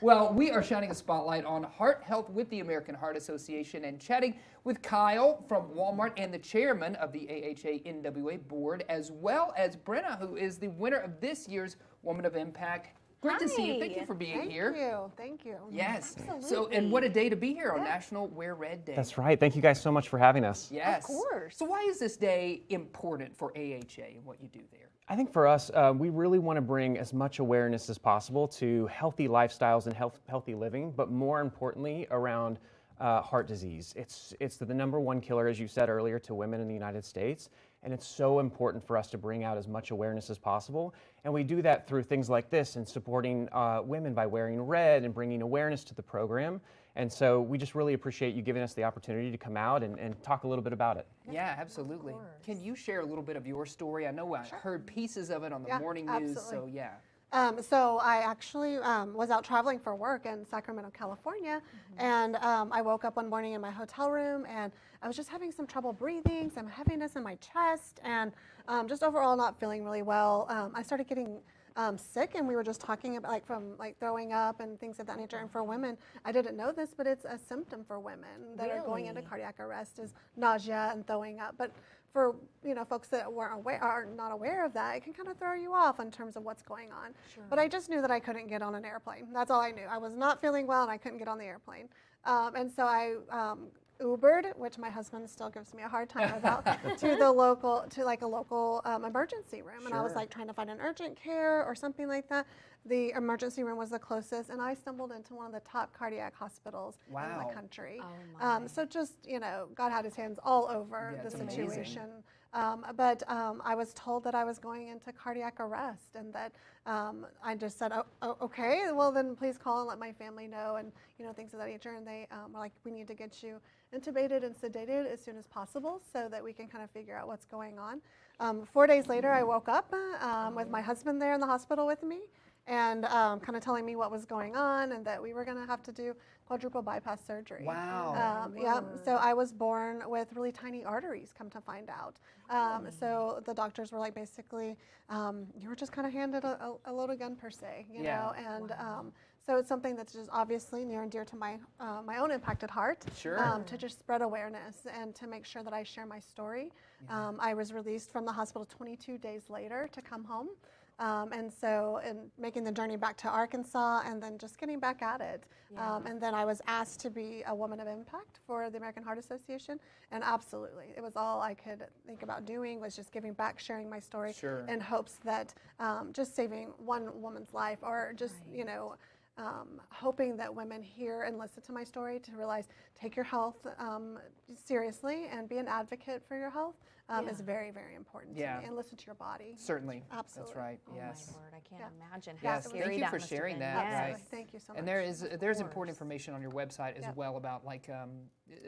Well, we are shining a spotlight on heart health with the American Heart Association and chatting with Kyle from Walmart and the chairman of the AHA NWA board, as well as Brenna, who is the winner of this year's Woman of Impact. Great to see you. Thank you for being here. Thank you. Yes. Absolutely. So, and what a day to be here on National Wear Red Day. That's right. Thank you guys so much for having us. Yes. Of course. So why is this day important for AHA and what you do there? I think for us, we really want to bring as much awareness as possible to healthy lifestyles and healthy living, but more importantly around heart disease. It's the number one killer, as you said earlier, to women in the United States. And it's so important for us to bring out as much awareness as possible. And we do that through things like this and supporting women by wearing red and bringing awareness to the program. And so we just really appreciate you giving us the opportunity to come out and talk a little bit about it. Yeah, absolutely. Can you share a little bit of your story? I know I heard pieces of it on the morning news, so yeah. So I actually was out traveling for work in Sacramento, California, and I woke up one morning in my hotel room, and I was just having some trouble breathing, some heaviness in my chest, and just overall not feeling really well. I started getting sick, and we were just talking about from throwing up and things of that nature. And for women, I didn't know this, but it's a symptom for women that are going into cardiac arrest is nausea and throwing up. But for folks that are not aware of that, it can kind of throw you off in terms of what's going on. Sure. But I just knew that I couldn't get on an airplane. That's all I knew. I was not feeling well, and I couldn't get on the airplane. And so I Ubered, which my husband still gives me a hard time about, to a local emergency room. Sure. And I was trying to find an urgent care or something like that. The emergency room was the closest, and I stumbled into one of the top cardiac hospitals in the country. Oh so just, God had his hands all over the situation. But I was told that I was going into cardiac arrest, and that I just said, oh, okay, well then please call and let my family know, and things of that nature. And they were like, we need to get you intubated and sedated as soon as possible so that we can kind of figure out what's going on. 4 days later, I woke up with my husband there in the hospital with me, and kind of telling me what was going on and that we were going to have to do quadruple bypass surgery. Wow. So I was born with really tiny arteries, come to find out. So the doctors were like, basically, you were just kind of handed a loaded gun per se, you know, and so it's something that's just obviously near and dear to my my own impacted heart. Sure. To just spread awareness and to make sure that I share my story. I was released from the hospital 22 days later to come home. And so making the journey back to Arkansas and then just getting back at it. And then I was asked to be a Woman of Impact for the American Heart Association. And absolutely, it was all I could think about doing was just giving back, sharing my story in hopes that just saving one woman's life or just, hoping that women hear and listen to my story to realize take your health seriously and be an advocate for your health is very, very important to me. And listen to your body. Certainly. Absolutely. That's right. Oh Yes. my word, I can't imagine how scary Thank you that for must have sharing been. that. Yes. Right. Thank you so much. And there's important information on your website as well about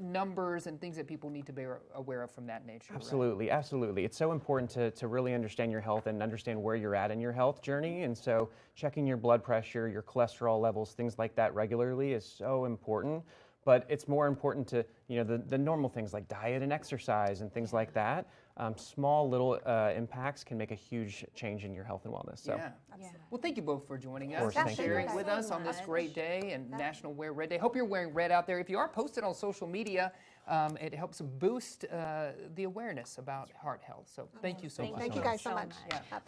numbers and things that people need to be aware of from that nature. Absolutely, absolutely. It's so important to really understand your health and understand where you're at in your health journey. And so checking your blood pressure, your cholesterol levels, things like that regularly is so important. But it's more important to, the normal things like diet and exercise and things like that. Small little impacts can make a huge change in your health and wellness. So. Well, thank you both for joining us course, and thank you. sharing with us on this great day and National Wear Red Day. Hope you're wearing red out there. If you are, post it on social media. It helps boost the awareness about heart health. So thank you so much. Thank you guys so much. Yeah.